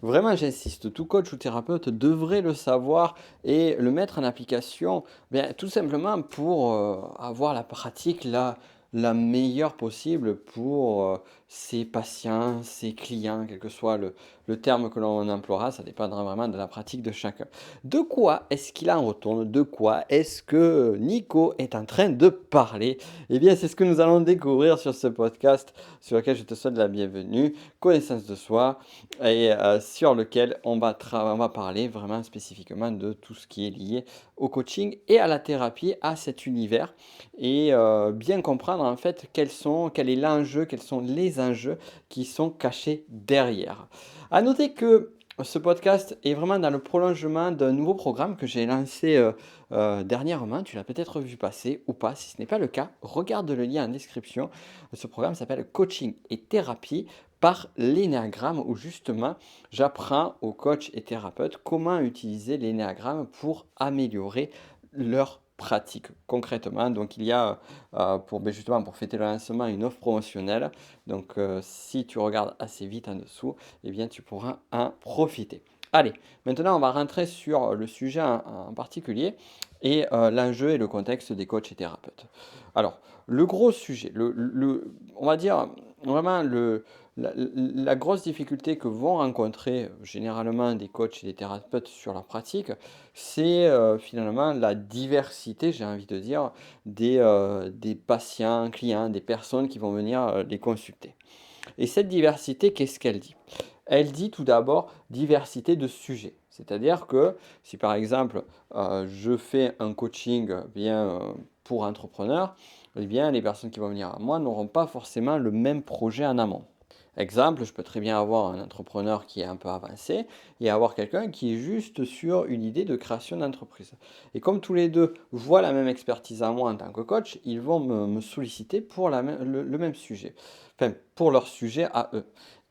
Vraiment, j'insiste, tout coach ou thérapeute devrait le savoir et le mettre en application, bien, tout simplement pour avoir la pratique la meilleure possible pour ses patients, ses clients, quel que soit le terme que l'on emploiera, ça dépendra vraiment de la pratique de chacun. De quoi est-ce qu'il en retourne? De quoi est-ce que Nico est en train de parler? Eh bien, c'est ce que nous allons découvrir sur ce podcast, sur lequel je te souhaite la bienvenue, connaissance de soi et sur lequel on va parler vraiment spécifiquement de tout ce qui est lié au coaching et à la thérapie, à cet univers et bien comprendre en fait quel est l'enjeu, quels sont les enjeux qui sont cachés derrière. À noter que ce podcast est vraiment dans le prolongement d'un nouveau programme que j'ai lancé, dernièrement. Tu l'as peut-être vu passer ou pas. Si ce n'est pas le cas, regarde le lien en description. Ce programme s'appelle Coaching et thérapie par l'énéagramme où justement j'apprends aux coachs et thérapeutes comment utiliser l'énéagramme pour améliorer leur pratique concrètement. Donc il y a justement pour fêter le lancement une offre promotionnelle. Donc si tu regardes assez vite en dessous, eh bien tu pourras en profiter. Allez, maintenant on va rentrer sur le sujet en particulier et l'enjeu et le contexte des coachs et thérapeutes. Alors, le gros sujet, on va dire vraiment la grosse difficulté que vont rencontrer généralement des coachs et des thérapeutes sur leur pratique, c'est finalement la diversité, j'ai envie de dire, des patients, clients, des personnes qui vont venir les consulter. Et cette diversité, qu'est-ce qu'elle dit? Elle dit tout d'abord diversité de sujets. C'est-à-dire que si par exemple je fais un coaching pour entrepreneurs, eh bien les personnes qui vont venir à moi n'auront pas forcément le même projet en amont. Exemple, je peux très bien avoir un entrepreneur qui est un peu avancé et avoir quelqu'un qui est juste sur une idée de création d'entreprise. Et comme tous les deux voient la même expertise en moi en tant que coach, ils vont me solliciter pour le même sujet, enfin pour leur sujet à eux.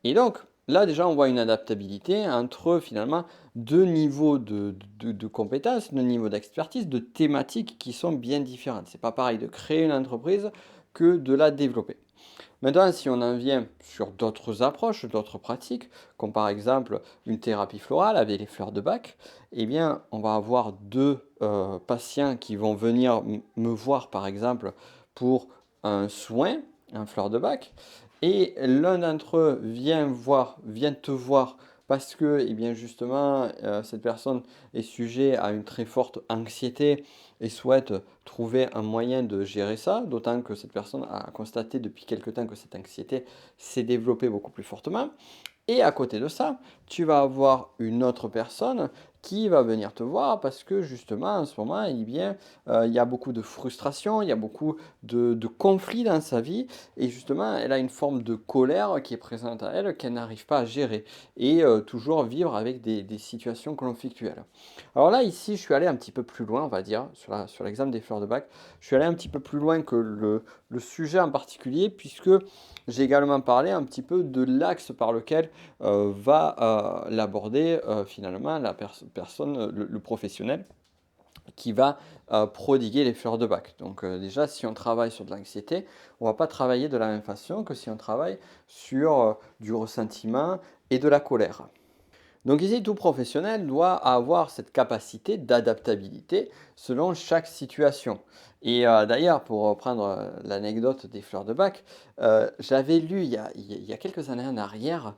Et donc, là déjà, on voit une adaptabilité entre finalement deux niveaux de compétences, deux niveaux d'expertise, de thématiques qui sont bien différentes. C'est pas pareil de créer une entreprise que de la développer. Maintenant, si on en vient sur d'autres approches, d'autres pratiques, comme par exemple une thérapie florale avec les fleurs de bac, eh bien, on va avoir deux patients qui vont venir me voir, par exemple, pour un soin, un fleur de bac, et l'un d'entre eux vient te voir parce que, eh bien, justement, cette personne est sujet à une très forte anxiété et souhaite trouver un moyen de gérer ça, d'autant que cette personne a constaté depuis quelque temps que cette anxiété s'est développée beaucoup plus fortement. Et à côté de ça, tu vas avoir une autre personne qui va venir te voir parce que justement, en ce moment, eh bien, il y a beaucoup de frustration, il y a beaucoup de conflits dans sa vie et justement, elle a une forme de colère qui est présente à elle qu'elle n'arrive pas à gérer et toujours vivre avec des situations conflictuelles. Alors là, ici, je suis allé un petit peu plus loin, on va dire, sur l'examen des fleurs de bac. Je suis allé un petit peu plus loin que le sujet en particulier puisque j'ai également parlé un petit peu de l'axe par lequel va l'aborder finalement personne, le professionnel qui va prodiguer les fleurs de bac. Donc déjà, si on travaille sur de l'anxiété, on ne va pas travailler de la même façon que si on travaille sur du ressentiment et de la colère. Donc ici, tout professionnel doit avoir cette capacité d'adaptabilité selon chaque situation. Et d'ailleurs, pour reprendre l'anecdote des fleurs de bac, j'avais lu il y a quelques années en arrière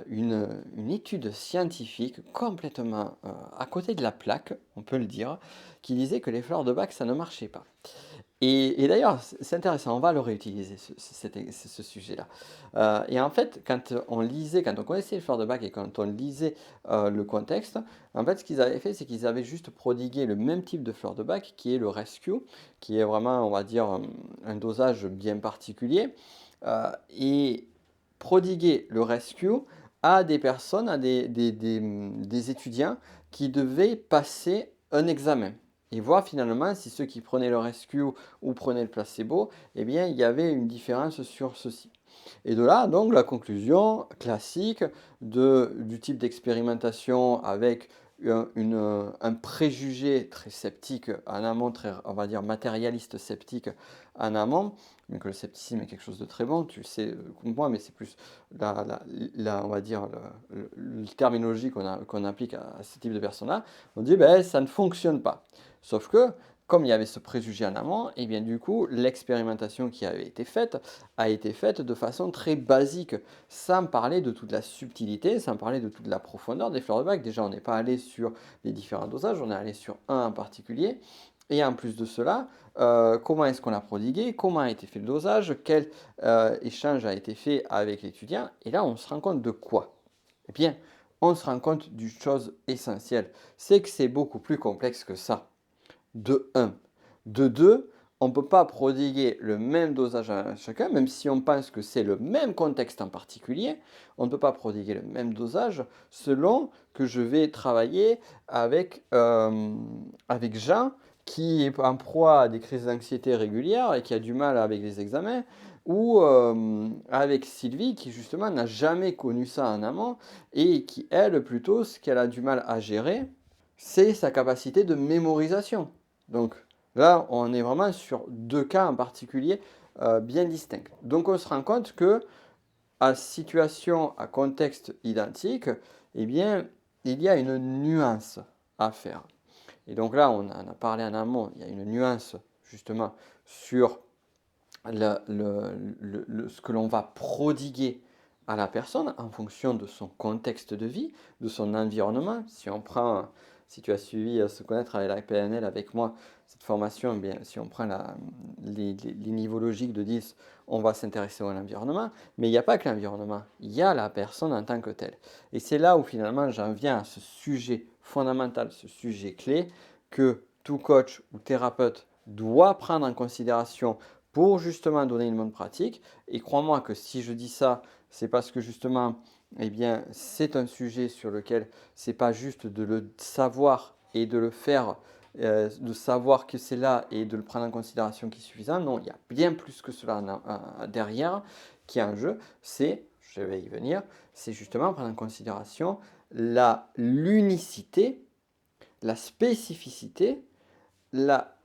une étude scientifique complètement à côté de la plaque, on peut le dire, qui disait que les fleurs de bac, ça ne marchait pas. Et d'ailleurs, c'est intéressant, on va le réutiliser ce sujet-là. Et en fait, quand on connaissait les fleurs de bac et quand on lisait le contexte, en fait, ce qu'ils avaient fait, c'est qu'ils avaient juste prodigué le même type de fleurs de bac, qui est le rescue, qui est vraiment, on va dire, un dosage bien particulier, et prodiguer le rescue à des personnes, à des étudiants qui devaient passer un examen et voir finalement si ceux qui prenaient le rescue ou prenaient le placebo, eh bien, il y avait une différence sur ceci. Et de là, donc, la conclusion classique du type d'expérimentation avec un préjugé très sceptique en amont, très, on va dire matérialiste sceptique en amont, donc le scepticisme est quelque chose de très bon, tu sais comme moi, mais c'est plus on va dire le terminologie qu'on applique à ce type de personnes-là. On dit ben ça ne fonctionne pas. Sauf que comme il y avait ce préjugé en amont, et bien du coup, l'expérimentation qui avait été faite a été faite de façon très basique, sans parler de toute la subtilité, sans parler de toute la profondeur des fleurs de bac. Déjà, on n'est pas allé sur les différents dosages, on est allé sur un en particulier. Et en plus de cela, comment est-ce qu'on l'a prodigué, comment a été fait le dosage, quel échange a été fait avec l'étudiant. Et là, on se rend compte de quoi? Eh bien, on se rend compte d'une chose essentielle, c'est que c'est beaucoup plus complexe que ça de 1. De 2, on ne peut pas prodiguer le même dosage à chacun, même si on pense que c'est le même contexte en particulier, on ne peut pas prodiguer le même dosage selon que je vais travailler avec Jean qui est en proie à des crises d'anxiété régulières et qui a du mal avec les examens, ou avec Sylvie qui justement n'a jamais connu ça en amont et qui, elle, plutôt, ce qu'elle a du mal à gérer, c'est sa capacité de mémorisation. Donc là, on est vraiment sur deux cas en particulier bien distincts. Donc on se rend compte que à situation, à contexte identique, eh bien, il y a une nuance à faire. Et donc là, on en a parlé en amont, il y a une nuance justement sur ce que l'on va prodiguer à la personne en fonction de son contexte de vie, de son environnement. Si tu as suivi Se connaître avec la PNL avec moi, cette formation, eh bien, si on prend les niveaux logiques de 10, on va s'intéresser à l'environnement. Mais il n'y a pas que l'environnement, il y a la personne en tant que telle. Et c'est là où finalement j'en viens à ce sujet fondamental, ce sujet clé, que tout coach ou thérapeute doit prendre en considération pour justement donner une bonne pratique. Et crois-moi que si je dis ça, c'est parce que justement, eh bien, c'est un sujet sur lequel c'est pas juste de le savoir et de le faire, de savoir que c'est là et de le prendre en considération qui est suffisant. Non, il y a bien plus que cela derrière qui est en jeu. Je vais y venir, c'est justement prendre en considération l'unicité, la spécificité, la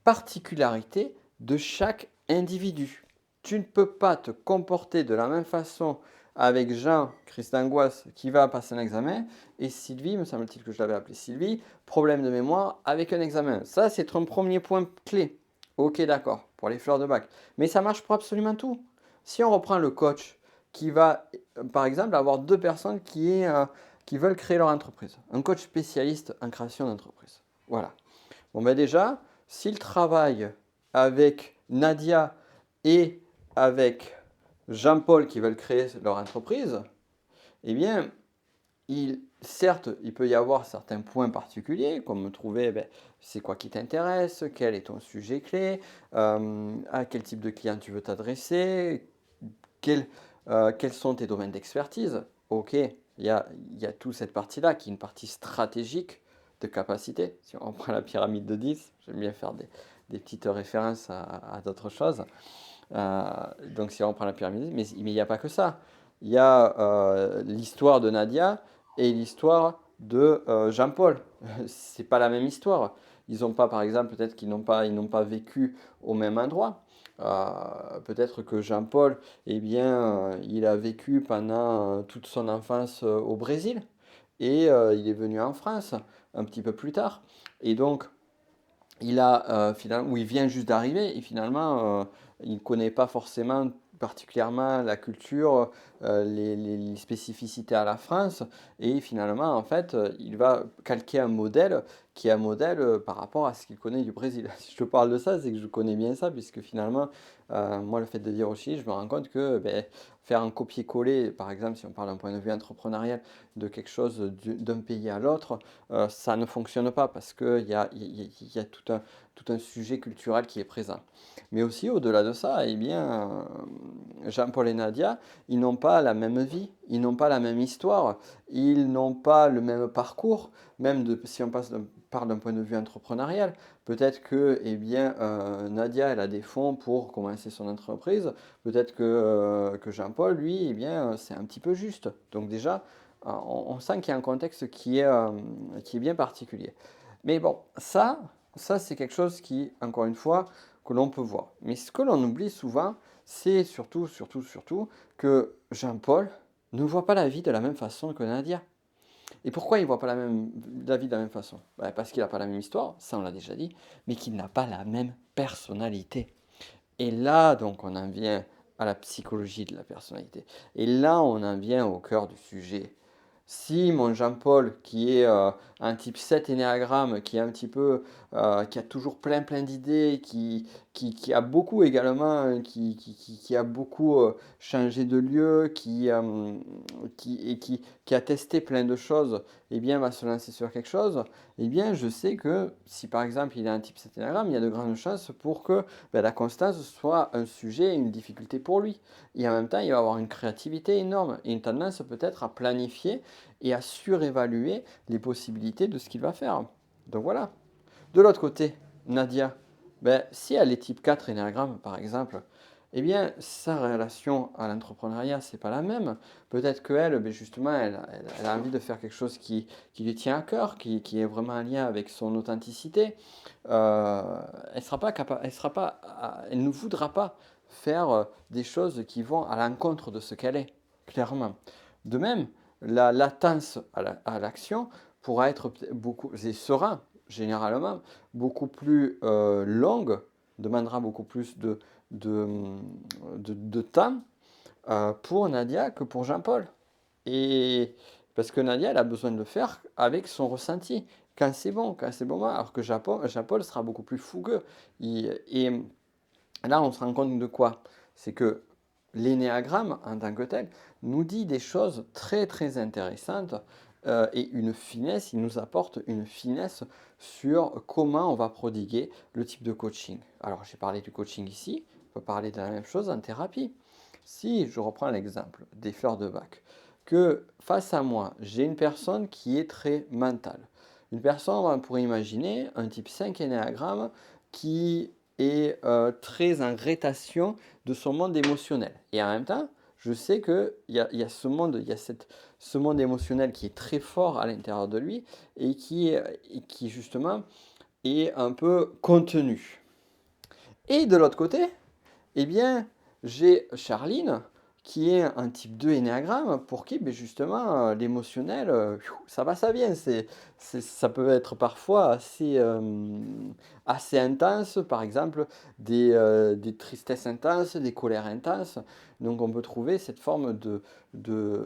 particularité de chaque individu. Tu ne peux pas te comporter de la même façon avec Jean, crise d'angoisse, qui va passer un examen, et Sylvie, me semble-t-il que je l'avais appelée Sylvie, problème de mémoire avec un examen. Ça, c'est un premier point clé. Ok, d'accord, pour les fleurs de bac. Mais ça marche pour absolument tout. Si on reprend le coach qui va, par exemple, avoir deux personnes qui veulent créer leur entreprise. Un coach spécialiste en création d'entreprise. Voilà. Bon, ben déjà, s'il travaille avec Nadia et avec Jean-Paul qui veulent créer leur entreprise, eh bien, certes, il peut y avoir certains points particuliers, comme trouver c'est quoi qui t'intéresse, quel est ton sujet clé, à quel type de client tu veux t'adresser, quels sont tes domaines d'expertise. Ok, il y a toute cette partie-là qui est une partie stratégique de capacité. Si on prend la pyramide de 10, j'aime bien faire des petites références à d'autres choses. Donc si on prend la pyramide, mais il n'y a pas que ça. Il y a l'histoire de Nadia et l'histoire de Jean-Paul. C'est pas la même histoire. Ils n'ont pas, par exemple, peut-être ils n'ont pas vécu au même endroit. Peut-être que Jean-Paul, eh bien, il a vécu pendant toute son enfance au Brésil et il est venu en France un petit peu plus tard. Et donc, finalement, où il vient juste d'arriver et finalement, il ne connaît pas forcément particulièrement la culture, les spécificités à la France. Et finalement, en fait, il va calquer un modèle qui est un modèle par rapport à ce qu'il connaît du Brésil. Si je te parle de ça, c'est que je connais bien ça, puisque finalement, moi, le fait de dire aussi, je me rends compte que faire un copier-coller, par exemple, si on parle d'un point de vue entrepreneurial, de quelque chose d'un pays à l'autre, ça ne fonctionne pas parce qu'il y a tout un sujet culturel qui est présent. Mais aussi, au-delà de ça, eh bien, Jean-Paul et Nadia, ils n'ont pas la même vie, ils n'ont pas la même histoire, ils n'ont pas le même parcours, même si on parle d'un point de vue entrepreneurial. Peut-être que eh bien, Nadia, elle a des fonds pour commencer son entreprise, peut-être que Jean-Paul, lui, eh bien, c'est un petit peu juste. Donc déjà, on sent qu'il y a un contexte qui est bien particulier. Mais bon, ça c'est quelque chose qui, encore une fois, que l'on peut voir. Mais ce que l'on oublie souvent, c'est surtout que Jean-Paul ne voit pas la vie de la même façon que Nadia. Et pourquoi il ne voit pas la vie de la même façon? Ben, parce qu'il n'a pas la même histoire, ça on l'a déjà dit, mais qu'il n'a pas la même personnalité. Et là, donc, on en vient à la psychologie de la personnalité. Et là, on en vient au cœur du sujet. Si mon Jean-Paul, qui est un type 7 énéagramme, qui est un petit peu, qui a toujours plein d'idées, qui a beaucoup également, qui a beaucoup changé de lieu, qui a testé plein de choses, eh bien, va se lancer sur quelque chose, eh bien, je sais que si par exemple il a un type 7 énéagramme, il y a de grandes chances pour que ben, la constance soit un sujet, une difficulté pour lui. Et en même temps, il va avoir une créativité énorme et une tendance peut-être à planifier et à surévaluer les possibilités de ce qu'il va faire. Donc voilà. De l'autre côté, Nadia, ben, si elle est type 4 énéagramme par exemple, eh bien sa relation à l'entrepreneuriat, c'est pas la même. Peut-être qu'elle, ben, justement, elle a envie de faire quelque chose qui lui tient à cœur, qui est vraiment en lien avec son authenticité. Elle sera pas capable, elle ne voudra pas faire des choses qui vont à l'encontre de ce qu'elle est, clairement. De même, la latence à l'action pourra être beaucoup, et sera généralement beaucoup plus longue, demandera beaucoup plus de, de temps pour Nadia que pour Jean-Paul. Et parce que Nadia, elle a besoin de le faire avec son ressenti. Quand c'est bon, alors que Jean-Paul sera beaucoup plus fougueux. Et là, on se rend compte de quoi? C'est que l'énéagramme, en tant que tel, nous dit des choses très intéressantes et une finesse, il nous apporte une finesse sur comment on va prodiguer le type de coaching. Alors, j'ai parlé du coaching ici, on peut parler de la même chose en thérapie. Si je reprends l'exemple des fleurs de bac, que face à moi, j'ai une personne qui est très mentale. Une personne, on pourrait imaginer un type 5 énéagramme qui est très en rétation de son monde émotionnel. Et en même temps, je sais qu'il y a ce monde, ce monde émotionnel qui est très fort à l'intérieur de lui et qui justement est un peu contenu. Et de l'autre côté, eh bien, j'ai Charline, qui est un type 2 énéagramme, pour qui, ben, justement, l'émotionnel, ça va, ça vient. Ça peut être parfois assez intense, par exemple, des tristesses intenses, des colères intenses. Donc, on peut trouver cette forme de, de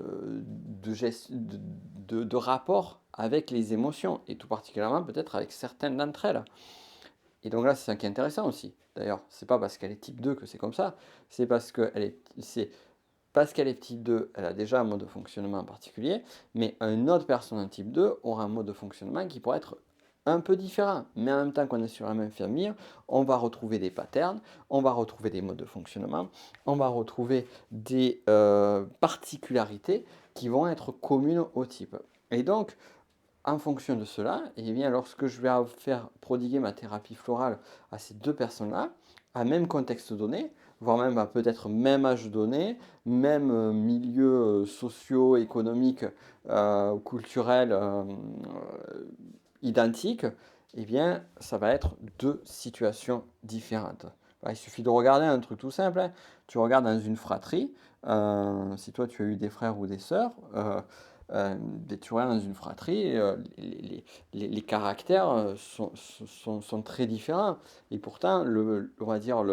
rapport avec les émotions, et tout particulièrement peut-être avec certaines d'entre elles. Et donc là, c'est ça qui est intéressant aussi. D'ailleurs, c'est pas parce qu'elle est type 2 que c'est comme ça, c'est parce qu'elle est type 2, elle a déjà un mode de fonctionnement en particulier, mais une autre personne en type 2 aura un mode de fonctionnement qui pourrait être un peu différent. Mais en même temps qu'on est sur la même famille, on va retrouver des patterns, on va retrouver des modes de fonctionnement, on va retrouver des particularités qui vont être communes au type. Et donc, en fonction de cela, eh bien, lorsque je vais faire prodiguer ma thérapie florale à ces deux personnes-là, à même contexte donné, voire même à peut-être même âge donné, même milieu socio-économique, culturel identique, eh bien, ça va être deux situations différentes. Il suffit de regarder un truc tout simple, hein. Tu regardes dans une fratrie, si toi tu as eu des frères ou des sœurs, tu regardes dans une fratrie, les caractères sont très différents. Et pourtant, on va dire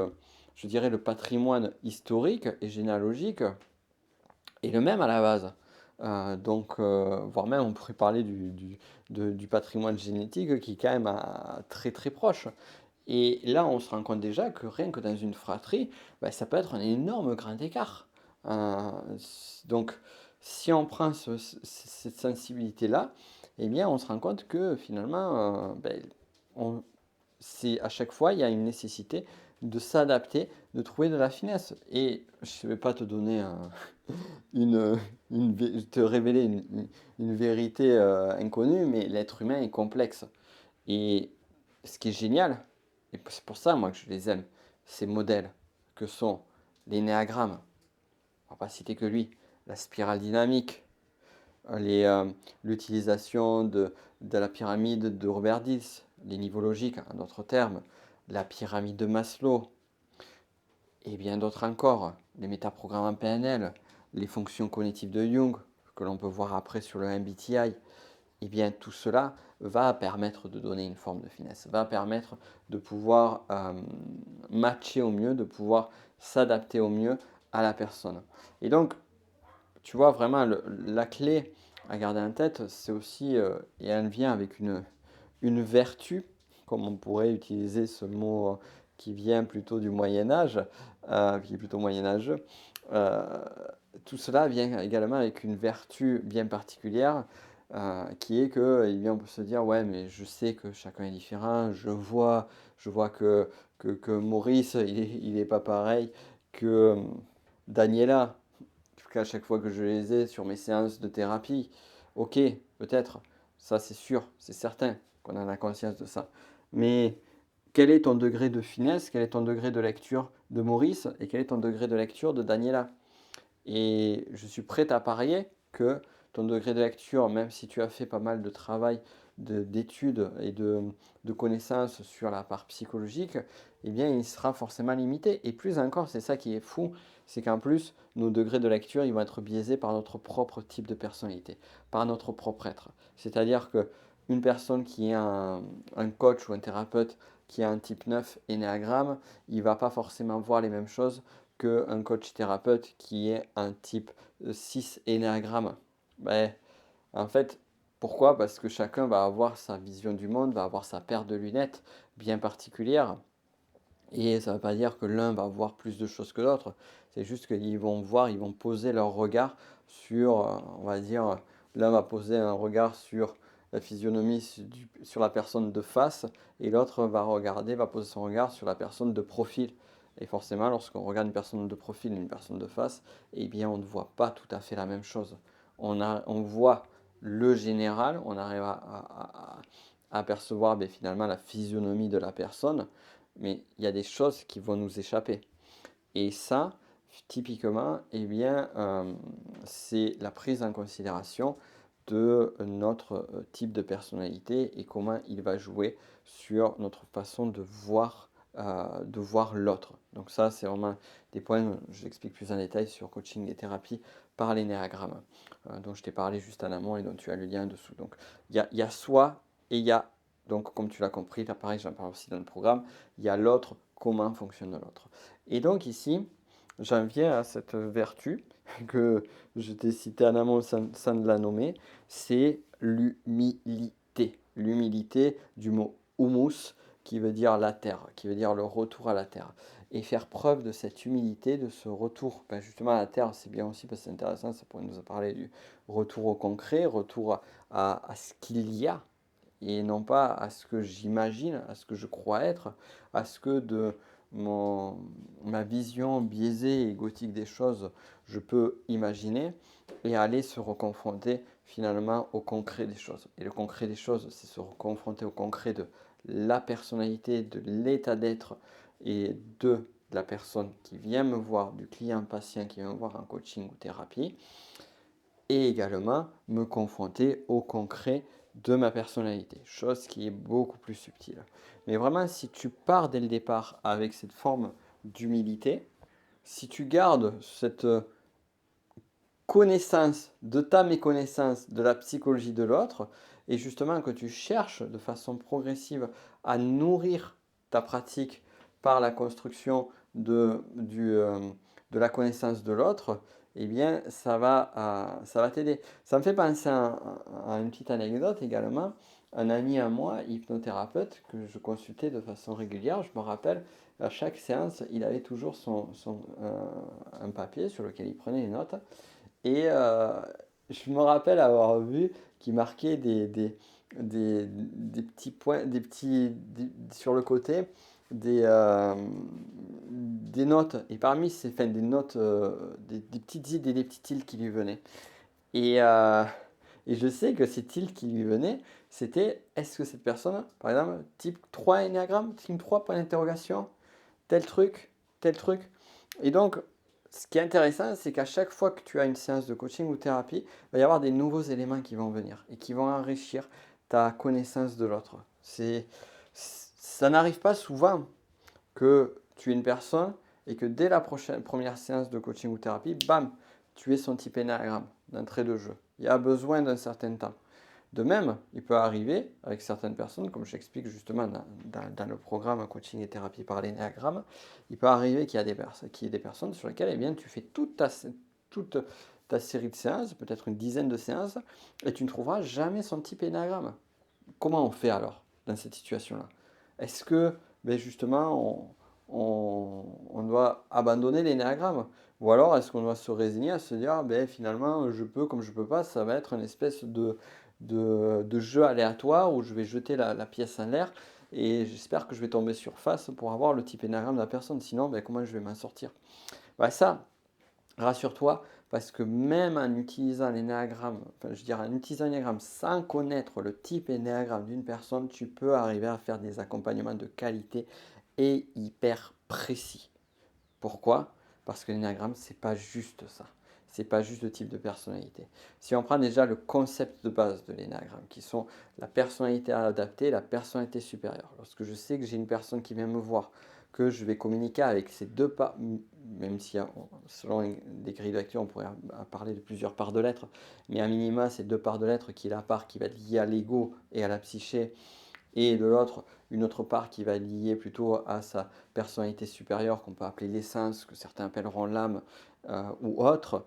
je dirais le patrimoine historique et généalogique est le même à la base. Voire même on pourrait parler du patrimoine génétique qui est quand même très proche. Et là, on se rend compte déjà que rien que dans une fratrie, bah, ça peut être un énorme grand écart. Euh, donc, si on prend cette sensibilité-là, eh bien, on se rend compte que finalement, on- à chaque fois, il y a une nécessité de s'adapter, de trouver de la finesse. Et je ne vais pas te donner une, te révéler une vérité inconnue, mais l'être humain est complexe. Et ce qui est génial, et c'est pour ça moi que je les aime, ces modèles que sont les néagrammes, on va pas citer que lui, la spirale dynamique, l'utilisation de la pyramide de Robert Dills, les niveaux logiques, en d'autres termes, la pyramide de Maslow, et bien d'autres encore, les métaprogrammes en PNL, les fonctions cognitives de Jung, que l'on peut voir après sur le MBTI, et bien tout cela va permettre de donner une forme de finesse, va permettre de pouvoir matcher au mieux, de pouvoir s'adapter au mieux à la personne. Et donc, tu vois, vraiment, la clé à garder en tête, c'est aussi, et elle vient avec une vertu, comme on pourrait utiliser ce mot qui vient plutôt du Moyen Âge, qui est plutôt moyenâgeux. Euh, Tout cela vient également avec une vertu bien particulière, qui est que, eh bien, on peut se dire, ouais, mais je sais que chacun est différent, je vois que Maurice, il est pas pareil que Daniela, en tout cas, à chaque fois que je les ai sur mes séances de thérapie, ok, peut-être, ça c'est sûr, c'est certain qu'on en a conscience de ça. Mais quel est ton degré de finesse, quel est ton degré de lecture de Maurice et quel est ton degré de lecture de Daniela? Et je suis prêt à parier que ton degré de lecture, même si tu as fait pas mal de travail, d'études et de connaissances sur la part psychologique, eh bien, il sera forcément limité. Et plus encore, c'est ça qui est fou, c'est qu'en plus, nos degrés de lecture, ils vont être biaisés par notre propre type de personnalité, par notre propre être. C'est-à-dire que une personne qui est un coach ou un thérapeute qui a un type 9 énéagramme, il ne va pas forcément voir les mêmes choses qu'un coach thérapeute qui est un type 6 énéagramme. Ben, en fait, pourquoi? Parce que chacun va avoir sa vision du monde, va avoir sa paire de lunettes bien particulière. Et ça ne veut pas dire que l'un va voir plus de choses que l'autre. C'est juste qu'ils vont voir, ils vont poser leur regard sur, on va dire, l'un va poser un regard sur la physionomie sur la personne de face et l'autre va poser son regard sur la personne de profil. Et forcément, lorsqu'on regarde une personne de profil et une personne de face, eh bien, on ne voit pas tout à fait la même chose. On voit le général, on arrive à apercevoir finalement la physionomie de la personne, mais il y a des choses qui vont nous échapper. Et ça, typiquement, eh bien, c'est la prise en considération de notre type de personnalité et comment il va jouer sur notre façon de voir l'autre. Donc ça, c'est vraiment des points, je l'explique plus en détail sur coaching et thérapie par l'énéagramme, dont je t'ai parlé juste en amont et dont tu as le lien dessous. Donc il y a soi et il y a, donc comme tu l'as compris, là pareil, j'en parle aussi dans le programme, il y a l'autre, comment fonctionne l'autre. Et donc ici, j'en viens à cette vertu que je t'ai citée en amont sans la nommer, c'est l'humilité. L'humilité du mot humus qui veut dire la terre, qui veut dire le retour à la terre. Et faire preuve de cette humilité, de ce retour justement à la terre, c'est bien aussi parce que c'est intéressant, ça pourrait nous parler du retour au concret, retour à ce qu'il y a, et non pas à ce que j'imagine, à ce que je crois être, à ce que de ma vision biaisée et égotique des choses, je peux imaginer, et aller se reconfronter finalement au concret des choses. Et le concret des choses, c'est se reconfronter au concret de la personnalité, de l'état d'être et de la personne qui vient me voir, du client patient qui vient me voir en coaching ou thérapie, et également me confronter au concret de ma personnalité, chose qui est beaucoup plus subtile. Mais vraiment, si tu pars dès le départ avec cette forme d'humilité, si tu gardes cette connaissance de ta méconnaissance de la psychologie de l'autre, et justement que tu cherches de façon progressive à nourrir ta pratique par la construction de la connaissance de l'autre, eh bien, ça va t'aider. Ça me fait penser à une petite anecdote également. Un ami à moi, hypnothérapeute, que je consultais de façon régulière, je me rappelle, à chaque séance, il avait toujours un papier sur lequel il prenait les notes. Et je me rappelle avoir vu qu'il marquait des petits points, sur le côté, des notes. Et parmi ces, enfin, des notes, des petites idées, des petits tilts qui lui venaient. Et, euh, et je sais que ces tilts qui lui venaient, c'était est-ce que cette personne, par exemple, type 3 énéagramme, type 3 point d'interrogation, tel truc, tel truc. Et donc, Ce qui est intéressant, c'est qu'à chaque fois que tu as une séance de coaching ou thérapie, il va y avoir des nouveaux éléments qui vont venir et qui vont enrichir ta connaissance de l'autre. Ça n'arrive pas souvent que tu es une personne et que dès la première séance de coaching ou thérapie, bam, tu es son type énéagramme d'entrée de jeu. Il y a besoin d'un certain temps. De même, il peut arriver avec certaines personnes, comme j'explique justement dans le programme coaching et thérapie par l'énéagramme, il peut arriver qu'il y ait des personnes sur lesquelles eh bien, tu fais toute ta série de séances, peut-être une dizaine de séances, et tu ne trouveras jamais son type énéagramme. Comment on fait alors dans cette situation-là? Est-ce que justement on doit abandonner l'énéagramme? Ou alors est-ce qu'on doit se résigner à se dire ah, finalement je peux comme je peux pas, ça va être une espèce de jeu aléatoire où je vais jeter la pièce en l'air et j'espère que je vais tomber sur face pour avoir le type énéagramme de la personne. Sinon, comment je vais m'en sortir? Ça, rassure-toi, parce que même en utilisant l'énéagramme, enfin, je dirais en utilisant l'énéagramme sans connaître le type énéagramme d'une personne, tu peux arriver à faire des accompagnements de qualité et hyper précis. Pourquoi? Parce que l'énéagramme, c'est pas juste ça. C'est pas juste le type de personnalité. Si on prend déjà le concept de base de l'énéagramme, qui sont la personnalité adaptée et la personnalité supérieure. Lorsque je sais que j'ai une personne qui vient me voir, que je vais communiquer avec ces deux parts, même si selon les grilles de lecture, on pourrait parler de plusieurs parts de l'être, mais à minima, c'est deux parts de l'être qui est la part qui va être liée à l'ego et à la psyché, et de l'autre, une autre part qui va être liée plutôt à sa personnalité supérieure, qu'on peut appeler l'essence, que certains appelleront l'âme ou autre,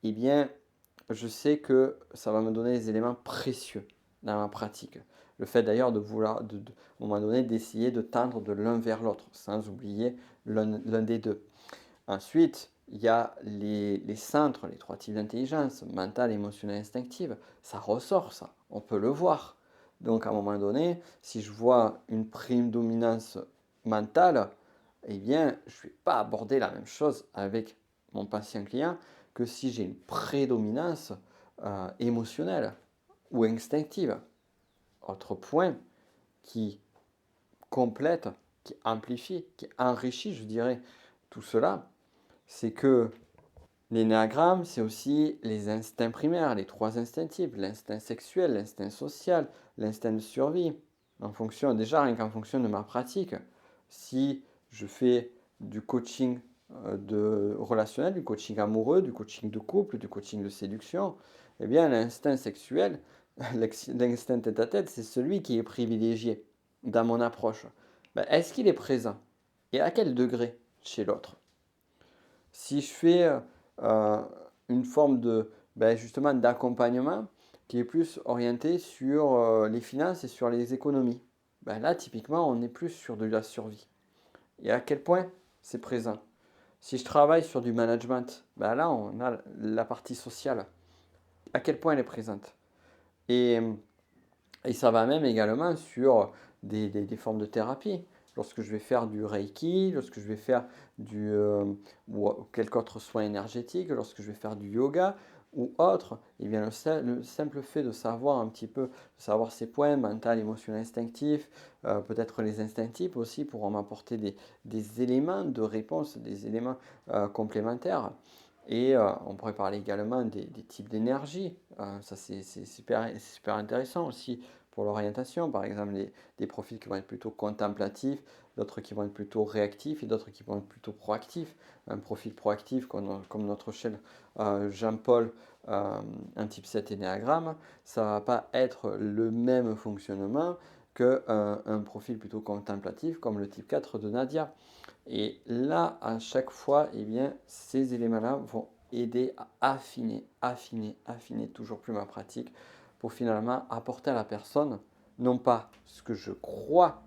eh bien, je sais que ça va me donner des éléments précieux dans ma pratique. Le fait d'ailleurs de vouloir, à un moment donné, d'essayer de tendre de l'un vers l'autre, sans oublier l'un des deux. Ensuite, il y a les centres, les trois types d'intelligence, mentale, émotionnelle, instinctive. Ça ressort, ça. On peut le voir. Donc, à un moment donné, si je vois une prime dominance mentale, eh bien, je ne vais pas aborder la même chose avec mon patient client que si j'ai une prédominance émotionnelle ou instinctive. Autre point qui complète, qui amplifie, qui enrichit, je dirais, tout cela, c'est que l'énéagramme, c'est aussi les instincts primaires, les trois instinctifs, l'instinct sexuel, l'instinct social, l'instinct de survie. En fonction, déjà rien qu'en fonction de ma pratique, si je fais du coaching relationnel, du coaching amoureux, du coaching de couple, du coaching de séduction, eh bien l'instinct sexuel, l'instinct tête-à-tête, c'est celui qui est privilégié dans mon approche. Est-ce qu'il est présent? Et à quel degré chez l'autre? Si je fais euh, une forme justement d'accompagnement qui est plus orienté sur les finances et sur les économies, là typiquement on est plus sur de la survie. Et à quel point c'est présent? Si je travaille sur du management, là on a la partie sociale. À quel point elle est présente? Et, et ça va même également sur des formes de thérapie. Lorsque je vais faire du Reiki, lorsque je vais faire ou quelque autre soin énergétique, lorsque je vais faire du yoga ou autre, eh bien le simple fait de savoir un petit peu, de savoir ces points, mental, émotionnel, instinctif, peut-être les instinctifs aussi pourront m'apporter des éléments de réponse, des éléments complémentaires. Et on pourrait parler également des types d'énergie. Ça, c'est super intéressant aussi pour l'orientation. Par exemple, des profils qui vont être plutôt contemplatifs, d'autres qui vont être plutôt réactifs et d'autres qui vont être plutôt proactifs. Un profil proactif comme notre cher Jean-Paul, un type 7 énéagramme, ça ne va pas être le même fonctionnement qu'un un profil plutôt contemplatif comme le type 4 de Nadia. Et là, à chaque fois, eh bien, ces éléments-là vont aider à affiner toujours plus ma pratique pour finalement apporter à la personne, non pas ce que je crois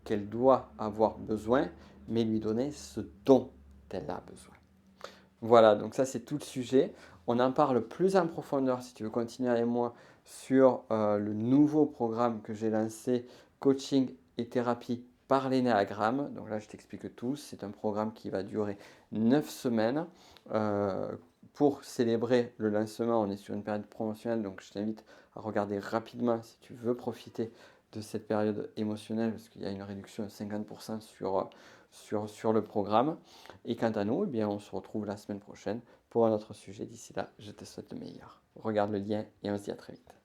qu'elle doit avoir besoin, mais lui donner ce dont elle a besoin. Voilà, donc ça c'est tout le sujet. On en parle plus en profondeur si tu veux continuer avec moi sur le nouveau programme que j'ai lancé, coaching et thérapie par l'énéagramme. Donc là je t'explique tout. C'est un programme qui va durer 9 semaines. Pour célébrer le lancement, on est sur une période promotionnelle, donc je t'invite à regarder rapidement si tu veux profiter de cette période émotionnelle, parce qu'il y a une réduction de 50% sur le programme. Et quant à nous, eh bien, on se retrouve la semaine prochaine pour un autre sujet. D'ici là, je te souhaite le meilleur. Regarde le lien et on se dit à très vite.